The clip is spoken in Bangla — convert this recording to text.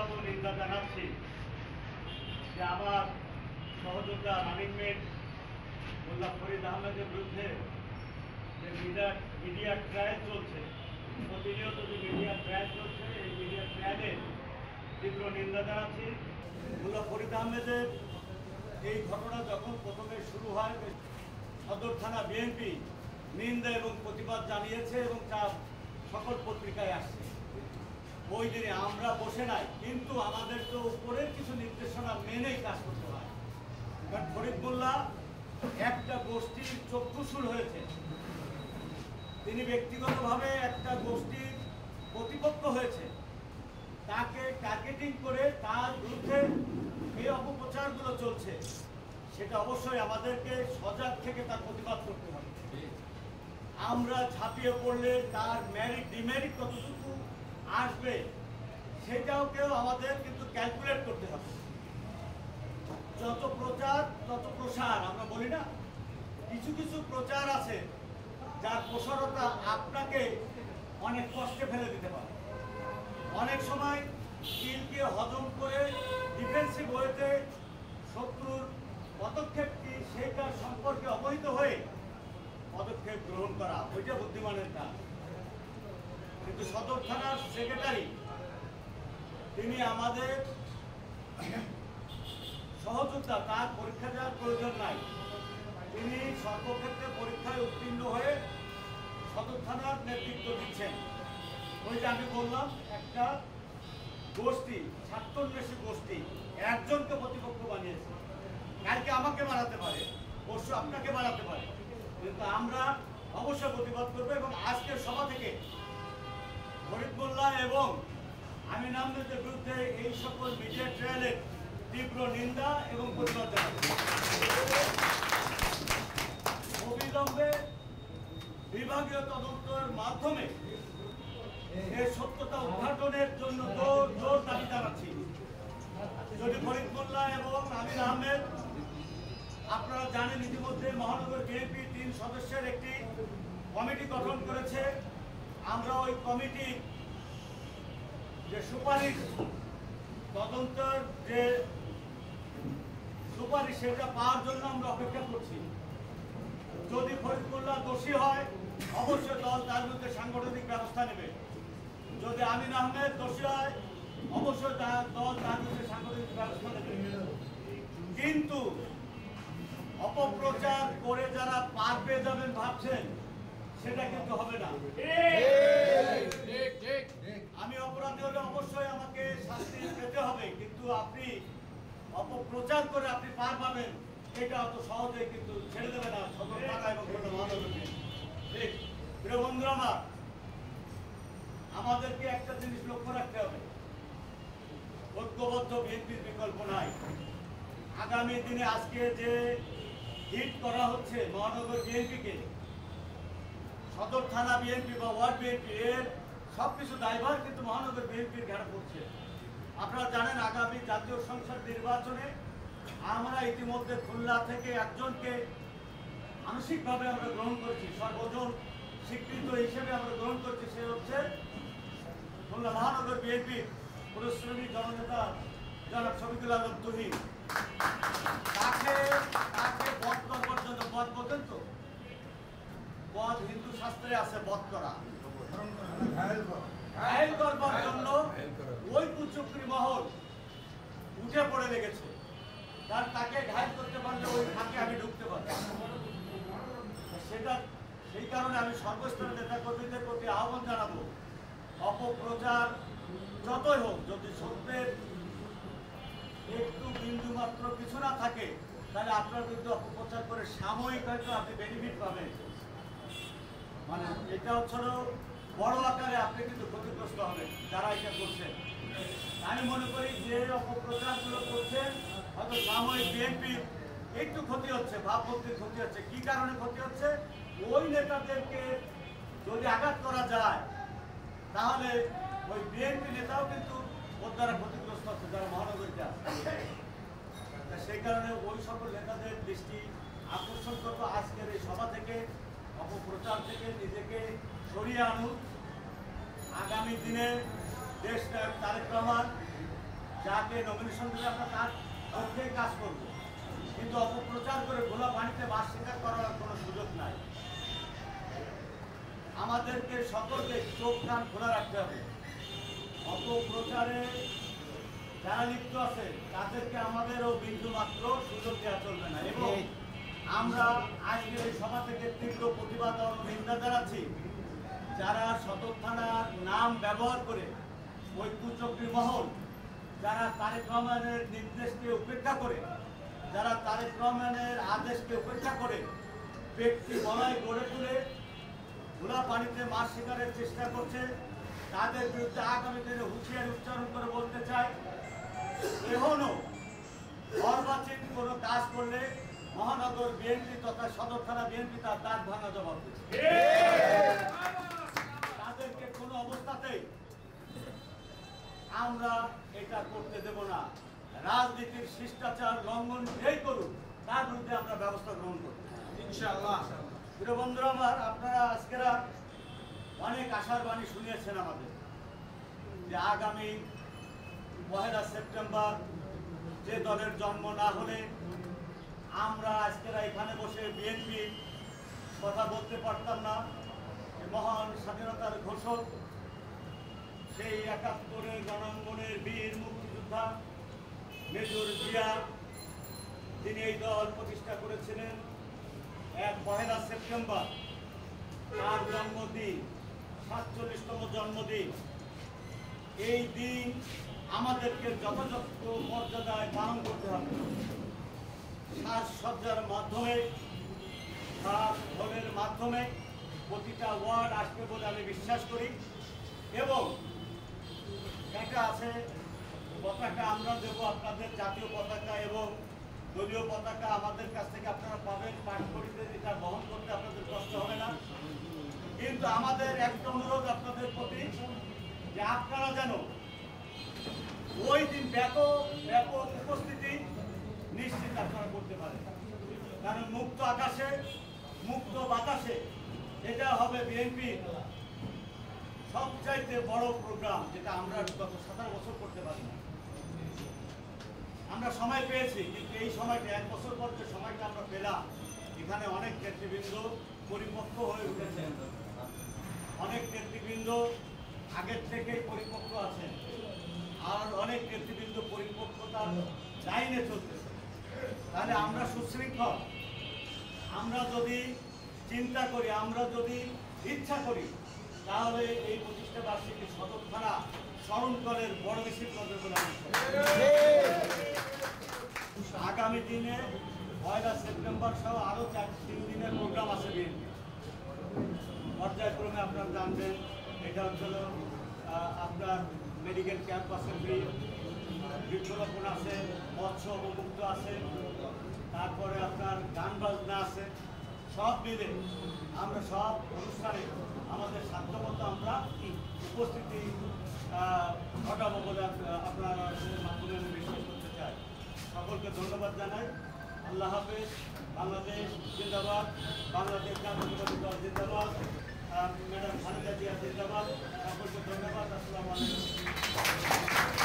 প্রতিবাদ ও নিন্দা জানাচ্ছি যে আমার সহযোদ্ধা রানিং মেট মোল্লা ফরিদ আহমেদের বিরুদ্ধে যে মিডিয়া ট্রায়াল চলছে, প্রতিনিয়ত যে মিডিয়া ট্রায়াল চলছে, এই মিডিয়া ট্রায়ালের তীব্র নিন্দা জানাচ্ছি। মোল্লা ফরিদ আহমেদের এই ঘটনা যখন প্রথমে শুরু হয়, সদর থানা বিএনপি নিন্দা এবং প্রতিবাদ জানিয়েছে এবং তা সকল পত্রিকায় আসছে। ওই দিনে আমরা বসে নাই, কিন্তু আমাদের তো উপরের কিছু নির্দেশনা মেনেই কাজ করতে হয়। কারণ ফরিদ মোল্লা একটা গোষ্ঠীর চক্ষুশূল হয়েছে, তিনি ব্যক্তিগতভাবে একটা গোষ্ঠীর প্রতিপক্ষ হয়েছে, তাকে টার্গেটিং করে তার বিরুদ্ধে এই অপপ্রচারগুলো চলছে, সেটা অবশ্যই আমাদেরকে সজাগ থেকে তার প্রতিবাদ করতে হবে। আমরা ঝাঁপিয়ে পড়লে তার মেরিট ডিমেরিট কতটুকু আসবে সেটাও আমাদের কিন্তু ক্যালকুলেট করতে হবে। যত প্রচার তত প্রসার, আমরা বলি না, কিছু কিছু প্রচার আছে যার প্রসারতা আপনাকে অনেক কষ্টে ফেলে দিতে পারে। অনেক সময় স্কিলকে হজম করে ডিফেন্সিভ ওয়েতে শত্রুর পদক্ষেপ কি সেটা সম্পর্কে অবহিত হয়ে পদক্ষেপ গ্রহণ করা, ওইটা বুদ্ধিমানের কাজ। কিন্তু সদর থানার সেক্রেটারি তিনি আমাদের সহযোদ্ধা, তার পরীক্ষা দেওয়ার প্রয়োজন নাই, তিনি সর্বক্ষেত্রে পরীক্ষায় উত্তীর্ণ হয়ে সদর থানার নেতৃত্ব দিচ্ছেন। ওই যে আমি বললাম, একটা গোষ্ঠী, ছাত্রন্বেষী গোষ্ঠী একজনকে প্রতিপক্ষ বানিয়েছে। কালকে আমাকে বাড়াতে পারে, পরশু আপনাকে বাড়াতে পারে, কিন্তু আমরা অবশ্যই প্রতিবাদ করবো। এবং আজকের সভা থেকে ফরিদ মোল্লা এবং আমিন আহমেদের বিরুদ্ধে এই সকল মিডিয়া ট্রায়ালের তীব্র নিন্দা এবং প্রতিবাদ জানাচ্ছি। অবিলম্বে বিভাগীয় তদন্তের মাধ্যমে এর সত্যতা উদ্ঘাটনের জন্য জোর দাবি জানাচ্ছি। যদি ফরিদ মোল্লা এবং আমিন আহমেদ, আপনারা জানেন ইতিমধ্যে মহানগর বিএনপি 3 সদস্যের একটি কমিটি গঠন করেছে। আমরা ওই কমিটির যে সুপারিশ, তদন্তের যে সুপারিশ, সেটা পাওয়ার জন্য আমরা অপেক্ষা করছি। যদি ফরিদ মোল্লা দোষী হয়, অবশ্যই দল তার বিরুদ্ধে সাংগঠনিক ব্যবস্থা নেবে। যদি আমিন আহমেদ দোষী হয়, অবশ্যই দল তার বিরুদ্ধে সাংগঠনিক ব্যবস্থা নেবে। কিন্তু অপপ্রচার করে যারা পার পেয়ে যাবেন ভাবছেন, সেটা কিন্তু হবে না। আমি অপরাধী হলে অবশ্যই আমাকে শাস্তি পেতে হবে, কিন্তু আপনি অপপ্রচার করে আপনি পার পাবেন, এটা অত সহজে কিন্তু ছেড়ে দেবে না সদর থানা এবং মহানগরকে। ঠিক প্রিয় বন্ধুরা, আমাদেরকে একটা জিনিস লক্ষ্য রাখতে হবে, ঐক্যবদ্ধ বিএনপির বিকল্প নাই। আগামী দিনে আজকে যে হিট করা হচ্ছে মহানগর বিএনপিকে, সদর থানা বিএনপি বা ওয়ার্ড বিএনপি, এর সবকিছু দায়ভার কিন্তু মহানগর বিএনপির ঘাড়ে পড়ছে। আপনারা জানেন, আগামী জাতীয় সংসদ নির্বাচনে আমরা ইতিমধ্যে খুলনা থেকে একজনকে আংশিকভাবে আমরা গ্রহণ করছি, সর্বজন স্বীকৃত হিসেবে আমরা গ্রহণ করছি। সে হচ্ছে খুলনা মহানগর বিএনপির পুরস্কারী জননেতা জনাব শফিকুল আলম তুহিন। তাকে বধ করবার জন্য, বধ বোঝেন তো, বধ হিন্দু শাস্ত্রে আছে, বধ করা, ঘায়েল করবার জন্য ওই কুচক্রী মহল উঠে পড়ে লেগেছে। কারণ তাকে ঘায়েল করতে পারলে ওই ফাঁকে আমি ঢুকতে পারি। সেই কারণে আমি সর্বস্তরের নেতা কর্মীদের প্রতি আহ্বান জানাবো, অপপ্রচার যতই হোক, যদি সত্যের একটু বিন্দু মাত্র কিছু না থাকে, তাহলে আপনার বিরুদ্ধে অপপ্রচার করে সাময়িক হয়তো আপনি বেনিফিট পাবেন, মানে এটা হচ্ছে বড় আকারে আপনি কিন্তু ক্ষতিগ্রস্ত হবেন যারা এটা করছেন। আমি মনে করি যে অপপ্রচারগুলো করছেন, হয়তো সাময়িক বিএনপির একটু ক্ষতি হচ্ছে, ভাবমূর্তির ক্ষতি হচ্ছে। কি কারণে ক্ষতি হচ্ছে? ওই নেতাদেরকে যদি আঘাত করা যায়, তাহলে ওই বিএনপি নেতাও কিন্তু ওর দ্বারা ক্ষতিগ্রস্ত হচ্ছে, যারা মহানগরীতে আছে। সেই কারণে ওই সকল নেতাদের দৃষ্টি আকর্ষণ করবো আজকের এই সভা থেকে, অপপ্রচার থেকে নিজেকে সরিয়ে আনুন। আগামী দিনে দেশ নায়ক তারেক রহমান যাকে নমিনেশন দিলে আমরা তার পক্ষে কাজ করব, কিন্তু অপপ্রচার করে খোলা পানিতে মাছ শিকার করার কোনো সুযোগ নাই। আমাদেরকে সকলকে চোখ কান খোলা রাখতে হবে। অপপ্রচারে যারা লিপ্ত আছে তাদেরকে আমাদেরও বিন্দু মাত্র সুযোগ দেওয়া চলবে না। এবং আমরা আজকের এই সভা থেকে তীব্র প্রতিবাদ ও নিন্দা জানাচ্ছি যারা সদর থানার নাম ব্যবহার করে ঐক্যচক্রী মহল, যারা তারেক রহমানের নির্দেশকে উপেক্ষা করে, যারা তারেক রহমানের আদেশকে উপেক্ষা করে ব্যক্তি বলয় গড়ে তুলে খোলা পানিতে মাছ শিকারের চেষ্টা করছে, তাদের বিরুদ্ধে আগামী দিনে হুঁশিয়ারি উচ্চারণ করে বলতে চাই, এখনো অর্বাচীন কোনো কাজ করলে মহানগর বিএনপি তথা সদর থানা বিএনপি তার দাঁত ভাঙা জবাব দিচ্ছে। তাদেরকে কোনো অবস্থাতেই আমরা এটা করতে দেব না। রাজনীতির শিষ্টাচার লঙ্ঘন যেই করুক তার বিরুদ্ধে আমরা ব্যবস্থা গ্রহণ করব ইনশাআল্লাহ। প্রিয় বন্ধুরা আমার, আপনারা আজকেরা অনেক আশার বাণী শুনিয়েছেন আমাদের যে আগামী 1 সেপ্টেম্বর যে দলের জন্ম না হলে আমরা আজকেরা এখানে বসে বিএনপি কথা বলতে পারতাম না। মহান স্বাধীনতার ঘোষক, সেই ৭১-এর রণাঙ্গনের বীর মুক্তিযোদ্ধা মেজর জিয়া, তিনি এই দল প্রতিষ্ঠা করেছিলেন 1 সেপ্টেম্বর, তার জন্মদিন, ৪৭তম জন্মদিন। এই দিন আমাদেরকে যথাযথ মর্যাদায় পালন করতে হবে। সাজসজ্জার মাধ্যমে, ঢোলের মাধ্যমে প্রতিটা ওয়ার্ড আসবে বলে আমি বিশ্বাস করি। এবং একটা আছে পতাকা আমরা দেবো আপনাদের, জাতীয় পতাকা এবং দলীয় পতাকা আমাদের কাছ থেকে আপনারা পাবেন। পাঠ করিতে এটা বহন করতে আপনাদের কষ্ট হবে না। কিন্তু আমাদের একটা অনুরোধ আপনাদের প্রতি যে আপনারা যেন ওই দিন ব্যাপক উপস্থিতি নিশ্চিত আপনারা করতে পারেন। কারণ মুক্ত আকাশে, মুক্ত বাতাসে এটা হবে বিএনপির সবচাইতে বড় প্রোগ্রাম, যেটা আমরা গত 17 বছর করতে পারি না। আমরা সময় পেয়েছি, কিন্তু এই সময়টা 1 বছর পর যে সময়টা আমরা পেলাম, এখানে অনেক নেতৃবৃন্দ পরিপক্ক হয়ে উঠেছেন, অনেক নেতৃবৃন্দ আগের থেকেই পরিপক্ক আছেন, আর অনেক নেতৃবৃন্দ পরিপক্কতার লাইনে চলতেছে। তাহলে আমরা সুশৃঙ্খল, আমরা যদি চিন্তা করি, আমরা যদি ইচ্ছা করি, তাহলে এই প্রতিষ্ঠা বার্ষিকী সদর থানা স্মরণকলের বড় মিছিল করবে বলে আগামী দিনে 1 সেপ্টেম্বর সহ আরো 3 দিনের প্রোগ্রাম আছে বিএনপি পর্যায়ক্রমে। আপনারা জানবেন এটা হচ্ছিল আপনার মেডিকেল ক্যাম্প আছে, বৃক্ষরোপণ আছে, মৎস্য অবমুক্ত আছে, তারপরে আপনার গান বাজনা আছে। সব মিলে আমরা সব অনুষ্ঠানে আমাদের সাধ্যমতো আমরা উপস্থিতি ঘটাবো বলে আপনার মাধ্যমে আমি বিশ্বাস করতে চাই। সকলকে ধন্যবাদ জানাই। আল্লাহ হাফেজ। বাংলাদেশ জিন্দাবাদ, বাংলাদেশ জাতীয়তাবাদী দল জিন্দাবাদ, ম্যাডাম খালেদা জিয়া জিন্দাবাদ। সকলকে ধন্যবাদ। আসসালামু আলাইকুম।